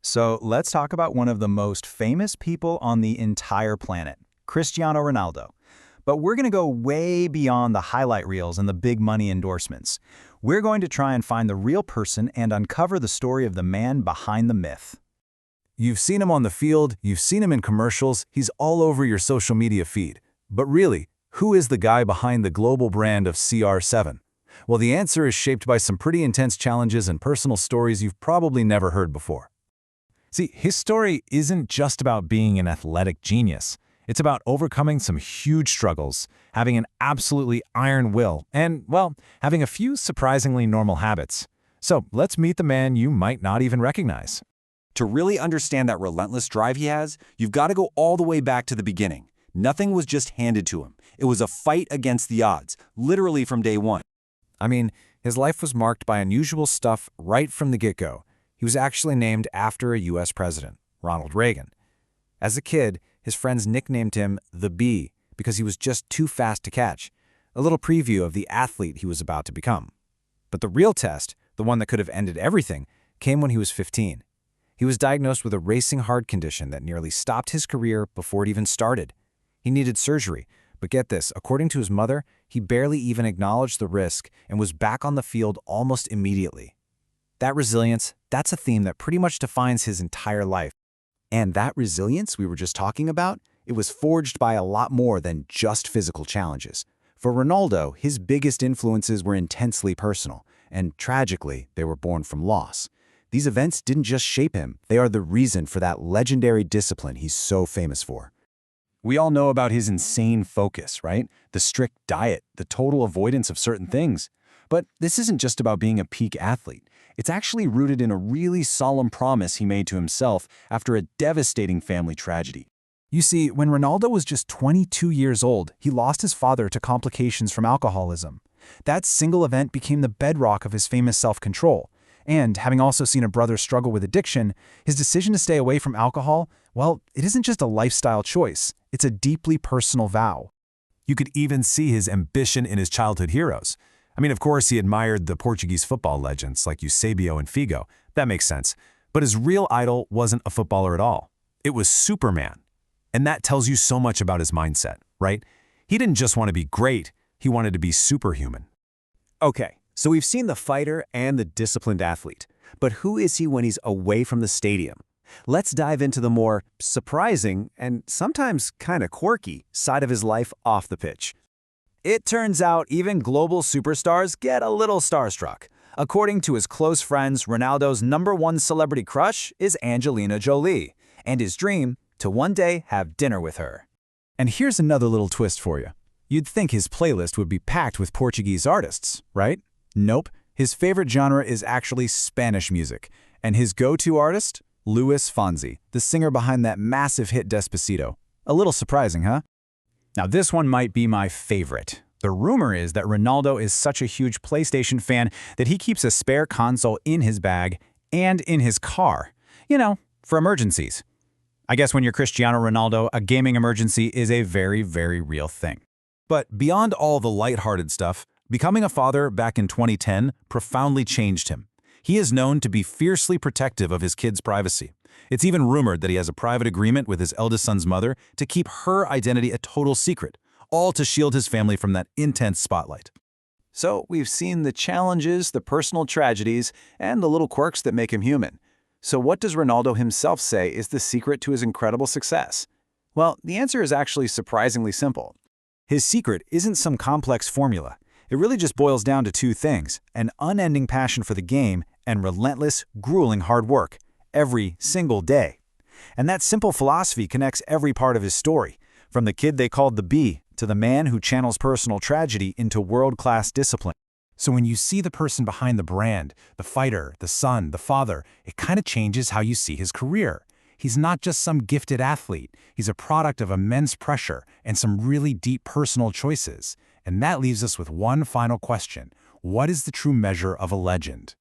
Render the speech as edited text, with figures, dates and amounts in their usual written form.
So let's talk about one of the most famous people on the entire planet, Cristiano Ronaldo. But we're going to go way beyond the highlight reels and the big money endorsements. We're going to try and find the real person and uncover the story of the man behind the myth. You've seen him on the field, you've seen him in commercials, he's all over your social media feed. But really, who is the guy behind the global brand of CR7? Well, the answer is shaped by some pretty intense challenges and personal stories you've probably never heard before. See, his story isn't just about being an athletic genius. It's about overcoming some huge struggles, having an absolutely iron will, and, well, having a few surprisingly normal habits. So let's meet the man you might not even recognize. To really understand that relentless drive he has, you've got to go all the way back to the beginning. Nothing was just handed to him. It was a fight against the odds, literally from day one. I mean, his life was marked by unusual stuff right from the get-go. He was actually named after a U.S. president, Ronald Reagan. As a kid, his friends nicknamed him the Bee because he was just too fast to catch, a little preview of the athlete he was about to become. But the real test, the one that could have ended everything, came when he was 15. He was diagnosed with a racing heart condition that nearly stopped his career before it even started. He needed surgery, but get this, according to his mother, he barely even acknowledged the risk and was back on the field almost immediately. That resilience, that's a theme that pretty much defines his entire life. And that resilience we were just talking about, it was forged by a lot more than just physical challenges. For Ronaldo, his biggest influences were intensely personal, and tragically, they were born from loss. These events didn't just shape him, they are the reason for that legendary discipline he's so famous for. We all know about his insane focus, right? The strict diet, the total avoidance of certain things. But this isn't just about being a peak athlete. It's actually rooted in a really solemn promise he made to himself after a devastating family tragedy. You see, when Ronaldo was just 22 years old, he lost his father to complications from alcoholism. That single event became the bedrock of his famous self-control. And, having also seen a brother struggle with addiction, his decision to stay away from alcohol, well, it isn't just a lifestyle choice, it's a deeply personal vow. You could even see his ambition in his childhood heroes. I mean, of course, he admired the Portuguese football legends like Eusebio and Figo. That makes sense. But his real idol wasn't a footballer at all. It was Superman. And that tells you so much about his mindset, right? He didn't just want to be great, he wanted to be superhuman. Okay, so we've seen the fighter and the disciplined athlete. But who is he when he's away from the stadium? Let's dive into the more surprising and sometimes kind of quirky side of his life off the pitch. It turns out even global superstars get a little starstruck. According to his close friends, Ronaldo's #1 celebrity crush is Angelina Jolie, and his dream to one day have dinner with her. And here's another little twist for you. You'd think his playlist would be packed with Portuguese artists, right? Nope. His favorite genre is actually Spanish music, and his go-to artist? Luis Fonsi, the singer behind that massive hit Despacito. A little surprising, huh? Now this one might be my favorite. The rumor is that Ronaldo is such a huge PlayStation fan that he keeps a spare console in his bag and in his car. You know, for emergencies. I guess when you're Cristiano Ronaldo, a gaming emergency is a very, very real thing. But beyond all the lighthearted stuff, becoming a father back in 2010 profoundly changed him. He is known to be fiercely protective of his kids' privacy. It's even rumored that he has a private agreement with his eldest son's mother to keep her identity a total secret, all to shield his family from that intense spotlight. So we've seen the challenges, the personal tragedies, and the little quirks that make him human. So what does Ronaldo himself say is the secret to his incredible success? Well, the answer is actually surprisingly simple. His secret isn't some complex formula. It really just boils down to two things: an unending passion for the game and relentless, grueling hard work, every single day. And that simple philosophy connects every part of his story, from the kid they called the Bee to the man who channels personal tragedy into world-class discipline. So when you see the person behind the brand, the fighter, the son, the father, it kind of changes how you see his career. He's not just some gifted athlete. He's a product of immense pressure and some really deep personal choices. And that leaves us with one final question. What is the true measure of a legend?